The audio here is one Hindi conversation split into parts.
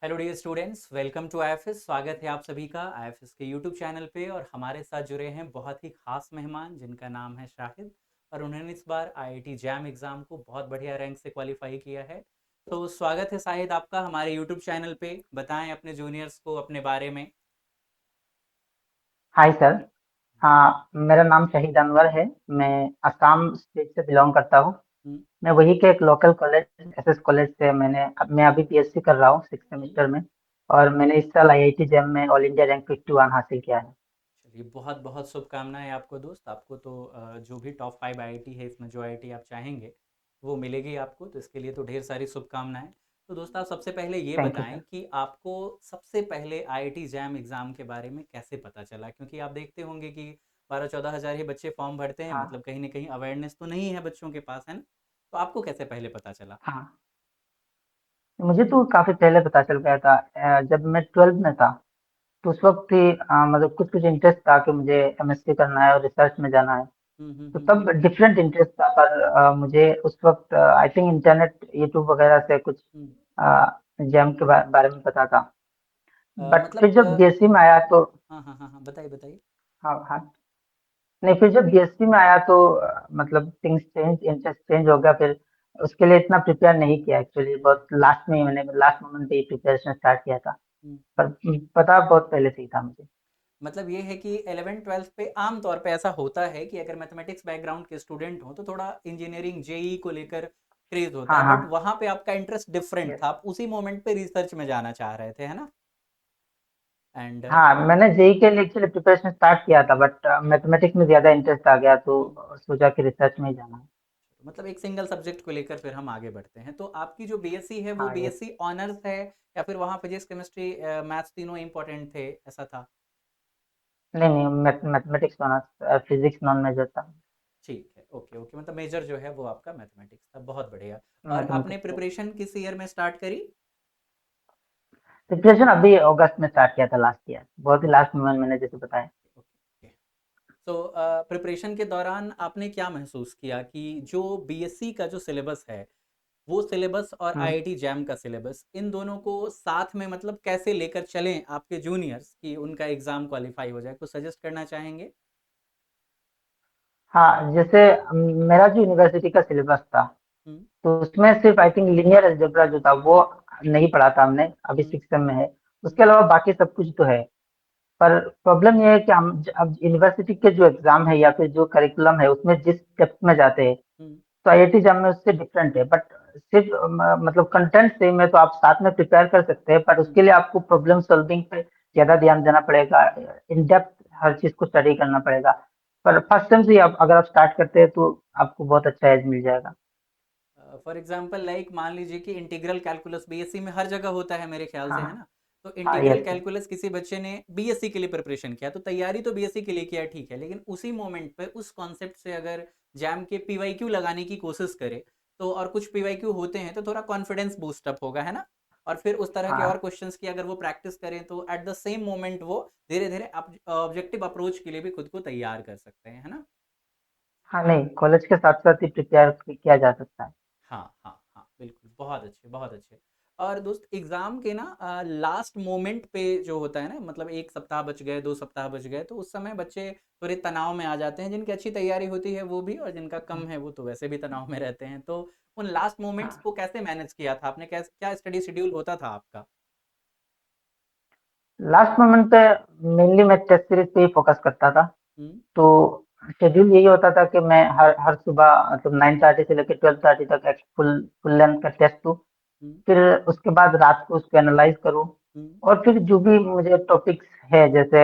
Hello dear students, welcome to IFS. स्वागत है आप सभी का आईएफएस के यूट्यूब चैनल पे। और हमारे साथ जुड़े हैं बहुत ही खास मेहमान जिनका नाम है शाहिद। और उन्होंने इस बार आईआईटी जैम एग्ज़ाम को बहुत बढ़िया रैंक से क्वालिफाई किया है। तो स्वागत है शाहिद आपका हमारे यूट्यूब चैनल पे। बताएं अपने जूनियर्स को अपने बारे में। Hi sir. हाँ, मेरा नाम शहीद अनवर है। मैं असम स्टेट से बिलोंग करता हूँ। हम्म, मैं वही के एक लोकल कॉलेज एसएस कॉलेज से मैं अभी पीएचडी कर रहा हूँ 6 सेमेस्टर में। और मैंने इस साल आईआईटी जैम में ऑल इंडिया रैंक 51 हासिल किया है। चलिए, बहुत बहुत शुभकामनाएं आपको दोस्त। आपको तो जो भी टॉप 5 आईआईटी है इसमें जो आईआईटी आप चाहेंगे वो मिलेगी आपको, तो इसके लिए तो ढेर सारी शुभकामनाएं। तो दोस्त, आप सबसे पहले ये थैंक यू बताएं सर। कि आपको सबसे पहले आईआईटी जैम एग्ज़ाम के बारे में कैसे पता चला, क्योंकि आप देखते होंगे कि 12-14 हज़ार ही बच्चे फॉर्म भरते हैं, हाँ मतलब कहीं ना कहीं अवेयरनेस तो नहीं है बच्चों के पास, है ना? तो आपको कैसे पहले पता चला? हाँ, मुझे तो काफी पहले पता चल गया था। जब मैं 12th में था तो उस वक्त ही मतलब कुछ कुछ इंटरेस्ट था कि मुझे एमएससी करना है और रिसर्च में जाना है। तो तब हम्म। डिफरेंट इंटरेस्ट था, पर मुझे उस वक्त आई थिंक इंटरनेट यूट्यूब वगैरह से कुछ हम्म। जैम के बारे में पता था। बट फिर मतलब जब बीएससी में आया तो हाँ हाँ हाँ हाँ, बताइए बताइए। हाँ हाँ, नहीं, फिर जब बीएससी में आया तो मतलब थिंग्स चेंज, इंटरेस्ट चेंज हो गया। फिर उसके लिए इतना प्रिपेयर नहीं किया एक्चुअली। बहुत लास्ट में ही मैंने लास्ट मोमेंट पे ही प्रिपरेशन स्टार्ट किया था। हम्म। पर पता बहुत पहले से ही था मुझे। मतलब ये है कि 11th-12th पे आम तौर पे ऐसा होता है कि अगर मैथमेटिक्स बैकग्राउंड के स्टूडेंट हो तो थोड़ा इंजीनियरिंग जेई को लेकर क्रेज होता हाँ है, हाँ। बट वहां पे आपका इंटरेस्ट डिफरेंट yes। था, आप उसी मोमेंट पे रिसर्च में जाना चाह रहे थे, है ना? एंड हाँ, मैंने जेई के लिए एक्चुअली प्रिपरेशन स्टार्ट किया था, बट मैथमेटिक्स में ज्यादा इंटरेस्ट आ गया तो सोचा कि रिसर्च में ही जाना है। मतलब एक सिंगल सब्जेक्ट को लेकर फिर हम आगे बढ़ते हैं। तो आपकी जो बीएससी है वो हाँ यस। बीएससी ऑनर्स है, या फिर वहाँ फिजिक्स केमिस्ट्री मैथ्स तीनों इंपॉर्टेंट थे, ऐसा था? नहीं नहीं, mathematics honours, physics non major था। ठीक है, ओके ओके, मतलब मेजर जो है वो आपका मैथमेटिक्स था। बहुत बढ़िया। और आपने मैथमेटिक्स। प्रिपरेशन किस ईयर में स्टार्ट करी? प्रिपरेशन अभी अगस्त में स्टार्ट किया था, लास्ट ईयर, बहुत ही लास्ट में मैंने जैसे बताया। ओके। तो प्रिपरेशन के दौरान आपने क्या महसूस किया कि जो बीएससी का जो सिलेबस है वो सिलेबस और हम्म। आईआईटी जैम का सिलेबस, इन दोनों को साथ में मतलब कैसे लेकर चलें आपके जूनियर्स कि उनका एग्जाम क्वालिफाई हो जाए, कुछ सजेस्ट करना चाहेंगे? हाँ, जैसे मेरा जो यूनिवर्सिटी का सिलेबस था हम्म। तो उसमें सिर्फ आई थिंक लीनियर अलजेब्रा जो था वो नहीं पढ़ा था हमने, अभी हम्म। 6 सेम में है। हम्म। उसके अलावा बाकी सब कुछ तो है। पर प्रॉब्लम ये है कि हम अब यूनिवर्सिटी के जो एग्जाम है या फिर जो करिकुलम है उसमें जिस डेप्थ में जाते हैं हम्म। तो आईआईटी जैम में उससे डिफरेंट है। बट सिर्फ मतलब कंटेंट सेम है तो आप साथ में प्रिपेयर कर सकते हैं, पर हम्म। उसके लिए आपको प्रॉब्लम सॉल्विंग पे ज्यादा ध्यान देना पड़ेगा। इन डेप्थ हर चीज को स्टडी करना पड़ेगा। पर फर्स्ट टाइम से ही आप अगर आप स्टार्ट करते हैं तो आपको बहुत अच्छा एज मिल जाएगा। फॉर एग्जांपल लाइक मान लीजिए कि इंटीग्रल कैलकुलस बीएससी में हर जगह होता है मेरे ख्याल से, हाँ है ना? तो हाँ। Integral yes. कैलकुलस किसी बच्चे ने बीएससी के लिए प्रिपरेशन किया तो तैयारी तो बीएससी के लिए किया, ठीक है, लेकिन उसी मोमेंट पे उस कॉन्सेप्ट से अगर जैम के पीवाईक्यू लगाने की कोशिश करे तो, और कुछ पीवाईक्यू होते हैं तो थोड़ा कॉन्फिडेंस बूस्ट अप होगा, है ना? और फिर उस तरह के और हाँ क्वेश्चंस की अगर वो प्रैक्टिस करें तो एट द सेम मोमेंट वो धीरे धीरे ऑब्जेक्टिव अप्रोच के लिए भी खुद को तैयार कर सकते हैं, है ना? हाँ, नहीं, कॉलेज के साथ साथ ही प्रिपेयर किया जा सकता है। हाँ हाँ हाँ, बिल्कुल, बहुत अच्छे बहुत अच्छे। और दोस्त, एग्ज़ाम के ना लास्ट मोमेंट पे जो होता है ना, मतलब 1 सप्ताह बच गए, 2 सप्ताह बच गए, तो उस समय बच्चे थोड़े तनाव में आ जाते हैं। जिनकी अच्छी तैयारी होती है वो भी, और जिनका कम है वो तो वैसे भी तनाव में रहते हैं। तो उन लास्ट मोमेंट्स हाँ, को कैसे मैनेज किया था आपने? कैसे, क्या स्टडी शेड्यूल होता था आपका? लास्ट मोमेंट पे मेनली मैं टेस्ट सीरीज पे ही फोकस करता था। हम्म। तो शेड्यूल यही होता था कि मैं हर हर सुबह मतलब 9:30 से लेकर 12:30 तक एक फुल फुल लेंथ का टेस्ट दूँ। हम्म। फिर उसके बाद रात को उसको एनालाइज करूँ। हम्म। और फिर जो भी मुझे टॉपिक्स है, जैसे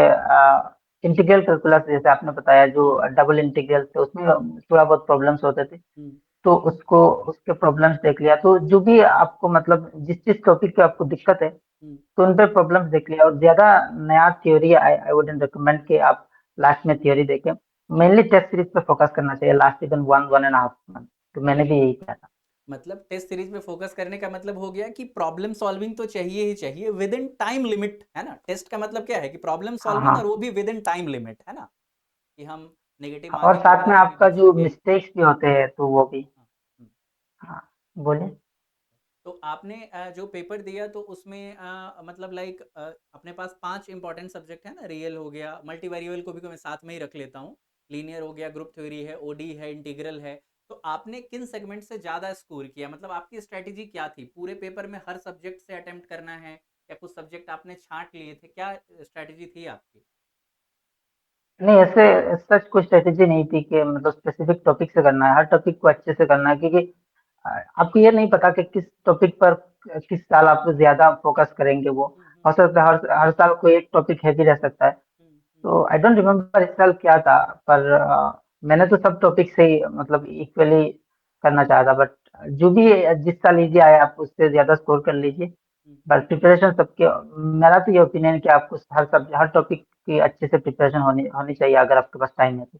इंटीग्रल कैलकुलस जैसे आपने बताया, जो हम्म। डबल इंटीग्रल थे उसमें हम्म। थोड़ा बहुत प्रॉब्लम्स होते थे। हम्म। तो उसको उसके प्रॉब्लम्स देख लिया। तो जो भी आपको मतलब जिस जिस टॉपिक पे आपको दिक्कत है हम्म। तो उन पे प्रॉब्लम्स देख लिया। और ज्यादा नया theory I I wouldn't recommend कि आप लास्ट में थ्योरी देखें। हम्म। मेनली टेस्ट सीरीज पे फोकस करना चाहिए लास्ट इवन 1-1.5 मंथ। तो मैंने भी यही किया था। मतलब टेस्ट सीरीज पे फोकस करने का मतलब हो गया कि प्रॉब्लम सॉल्विंग तो चाहिए ही चाहिए विद इन टाइम लिमिट, है ना? टेस्ट का मतलब क्या है कि प्रॉब्लम हाँ सॉल्विंग, हाँ। और वो भी विद इन टाइम लिमिट, है ना? कि हम नेगेटिव और मार्किंग साथ वगैरह में से भी आपका बच जो सके। मिस्टेक्स भी होते हैं तो वो भी। हाँ, हम्म। हाँ, बोले। तो आपने जो पेपर दिया तो उसमें मतलब लाइक अपने पास 5 इंपॉर्टेंट सब्जेक्ट है ना, रियल हो गया, मल्टी वेरिएबल को भी मैं साथ में ही रख लेता हूँ, लीनियर हो गया, ग्रुप थ्योरी है, ओडी है, इंटीग्रल है। तो आपने किन सेगमेंट से ज़्यादा स्कोर किया, मतलब आपकी स्ट्रैटेजी क्या थी? पूरे पेपर में हर सब्जेक्ट से अटेम्प्ट करना है या कुछ सब्जेक्ट आपने छांट लिए थे, क्या स्ट्रैटेजी थी आपकी? नहीं, ऐसे सच कोई स्ट्रेटेजी नहीं थी कि मतलब स्पेसिफिक टॉपिक से करना है, हर टॉपिक को अच्छे से करना है, क्योंकि अ, आपको ये नहीं पता कि किस टॉपिक पर किस साल आप ज्यादा फोकस करेंगे। वो हम्म हो हम्म सकता है हर साल कोई एक टॉपिक हैवी रह सकता है। हम्म। तो आई डोंट रिमेम्बर इस साल क्या था, पर मैंने तो सब टॉपिक से ही मतलब इक्वली करना चाहा था। बट जो भी जिस साल इजी आया आप उससे ज्यादा स्कोर कर लीजिए। बट प्रिपरेशन सबके, मेरा तो ये ओपिनियन है कि आपको हर टॉपिक की अच्छे से प्रिपरेशन होनी होनी चाहिए, अगर आपके पास टाइम है तो।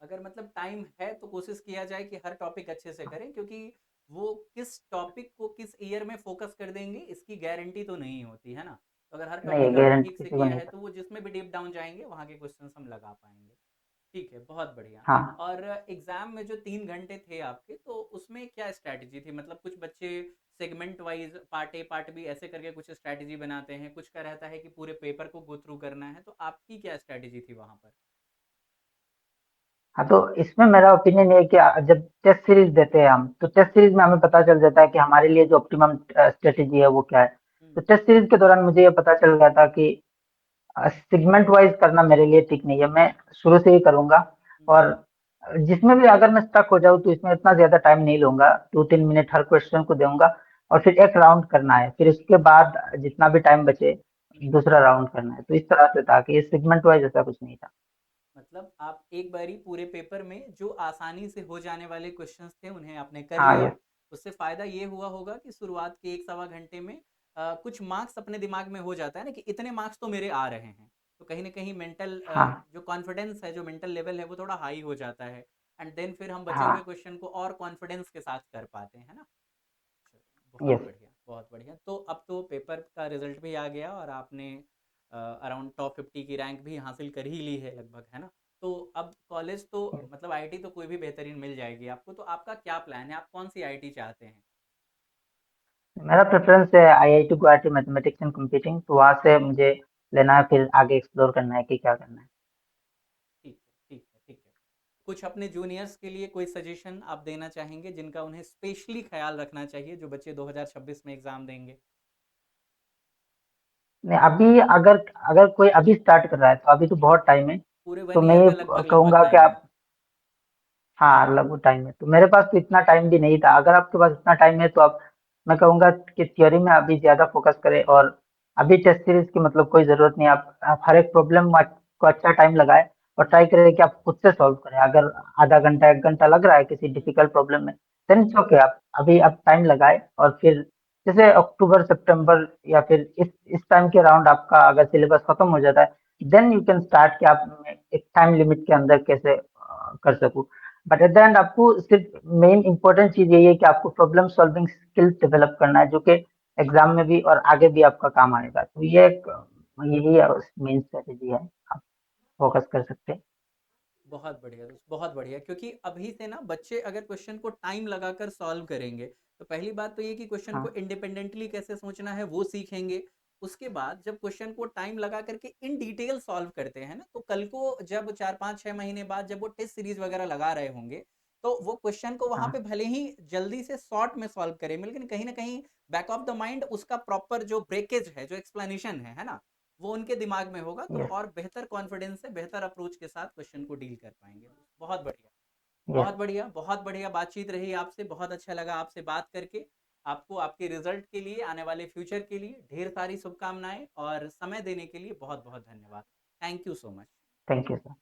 अगर मतलब टाइम है तो कोशिश किया जाए कि हर टॉपिक अच्छे से करें, क्योंकि वो किस टॉपिक को किस ईयर में फोकस कर देंगे इसकी गारंटी तो नहीं होती है ना। तो अगर हर नहीं, टॉपिक हमने गारंटी ठीक से किसी को किया नहीं है था। तो वो जिसमें भी डीप डाउन जाएंगे वहाँ के क्वेश्चंस हम लगा पाएंगे। ठीक है, बहुत बढ़िया। हाँ। और एग्जाम में जो 3 घंटे थे आपके, तो उसमें क्या स्ट्रैटेजी थी? मतलब कुछ बच्चे segment wise part A part B ऐसे करके कुछ स्ट्रैटेजी बनाते हैं, कुछ का रहता है कि पूरे पेपर को गो थ्रू करना है, तो आपकी क्या स्ट्रैटेजी थी वहां पर? हाँ, तो इसमें मेरा ओपिनियन ये है कि जब टेस्ट सीरीज देते हैं हम, तो टेस्ट सीरीज में हमें पता चल जाता है कि हमारे लिए जो ऑप्टिमम स्ट्रेटेजी है वो क्या है। तो हम्म टेस्ट सीरीज के दौरान मुझे ये पता चल गया था कि सेगमेंट वाइज करना मेरे लिए ठीक नहीं है, मैं शुरू से ही करूंगा। हम्म और जिसमें भी अगर मैं स्टक हो जाऊँ तो इसमें इतना ज्यादा टाइम नहीं लूंगा, 2-3 मिनट हर क्वेश्चन को दूंगा। और फिर एक राउंड करना है, फिर उसके बाद जितना भी टाइम बचे हम्म। दूसरा राउंड करना है। तो इस तरह से था कि ये सेगमेंट वाइज ऐसा कुछ नहीं था। मतलब आप एक बारी पूरे पेपर में जो आसानी से हो जाने वाले क्वेश्चंस थे उन्हें आपने कर हाँ लिया। ये। उससे फ़ायदा ये हुआ होगा कि शुरुआत के 1 सवा घंटे में कुछ मार्क्स अपने दिमाग में हो जाता है ना कि इतने मार्क्स तो मेरे आ रहे हैं। तो कहीं ना कहीं मेंटल हाँ। जो कॉन्फिडेंस है, जो मेंटल लेवल है, वो थोड़ा हाई हो जाता है। एंड देन फिर हम बचे हुए हाँ। क्वेश्चन को और कॉन्फिडेंस के साथ कर पाते हैं ना। चलो, बहुत यस। बढ़िया, बहुत बढ़िया। तो अब तो पेपर का रिजल्ट भी आ गया और आपने अराउंड टॉप 50 की रैंक भी हासिल कर ही ली है लगभग, है ना। तो अब कॉलेज तो मतलब आईआईटी तो कोई भी बेहतरीन मिल जाएगी आपको, तो आपका क्या प्लान है, आप कौन सी आईआईटी चाहते हैं? मेरा प्रेफरेंस है IIT Guwahati mathematics and computing, तो वहाँ से मुझे लेना है, फिर आगे एक्सप्लोर करना है कि क्या करना है। ठीक है, ठीक है, ठीक है। कुछ अपने जूनियर्स के लिए कोई सजेशन आप देना चाहेंगे जिनका उन्हें स्पेशली ख्याल रखना चाहिए, जो बच्चे 2026 में एग्जाम देंगे? नहीं, अभी अगर अगर कोई अभी स्टार्ट कर रहा है तो अभी तो बहुत टाइम है। पूरे तो वन मैं ईयर ये का लगभग लगभग कहूंगा कि टाइम है। आप, हाँ लगभग टाइम है, तो मेरे पास तो इतना टाइम भी नहीं था। अगर आपके पास इतना टाइम है तो आप, मैं कहूंगा कि थ्योरी में अभी ज्यादा फोकस करें। और अभी टेस्ट सीरीज की मतलब कोई जरूरत नहीं है। आप हर एक प्रॉब्लम को अच्छा टाइम लगाए और हम्म ट्राई करें कि आप खुद से सॉल्व करें। अगर आधा घंटा 1 घंटा लग रहा है किसी हम्म डिफिकल्ट प्रॉब्लम में, देन इट्स ओके। आप अभी आप टाइम लगाए और फिर जैसे अक्टूबर सितंबर या फिर इस टाइम के अराउंड आपका अगर सिलेबस खत्म हो जाता है, देन यू कैन स्टार्ट कि आप एक टाइम लिमिट के अंदर कैसे कर सकूं। बट एट द एंड आपको सिर्फ मेन इंपॉर्टेंट चीज यही है कि आपको प्रॉब्लम सॉल्विंग स्किल्स डेवलप करना है, जो कि एग्जाम में भी और आगे भी आपका काम आएगा। तो ये एक यही मेन स्ट्रेटेजी है, आप फोकस कर सकते हैं। बहुत बढ़िया दोस्त, बहुत बढ़िया। क्योंकि अभी से ना बच्चे अगर क्वेश्चन को टाइम लगाकर सॉल्व करेंगे, तो पहली बात तो ये कि क्वेश्चन को हाँ। इंडिपेंडेंटली कैसे सोचना है वो सीखेंगे। उसके बाद जब क्वेश्चन को टाइम लगा करके इन डिटेल सॉल्व करते हैं ना, तो कल को जब 4 5 6 महीने बाद जब वो टेस्ट सीरीज वगैरह लगा रहे होंगे, तो वो क्वेश्चन को वहां पे हाँ। भले ही जल्दी से शॉर्ट में सॉल्व करें, लेकिन कहीं ना कहीं बैक ऑफ द माइंड उसका प्रॉपर जो ब्रेकेज है, जो एक्सप्लेनेशन है ना, वो उनके दिमाग में होगा, तो यस। और बेहतर कॉन्फिडेंस से बेहतर अप्रोच के साथ क्वेश्चन को डील कर पाएंगे। बहुत बढ़िया, यस। बहुत बढ़िया, बहुत बढ़िया बातचीत रही आपसे, बहुत अच्छा लगा आपसे बात करके। आपको आपके रिजल्ट के लिए, आने वाले फ्यूचर के लिए ढेर सारी शुभकामनाएं, और समय देने के लिए बहुत बहुत धन्यवाद। Thank you so much. Thank you sir.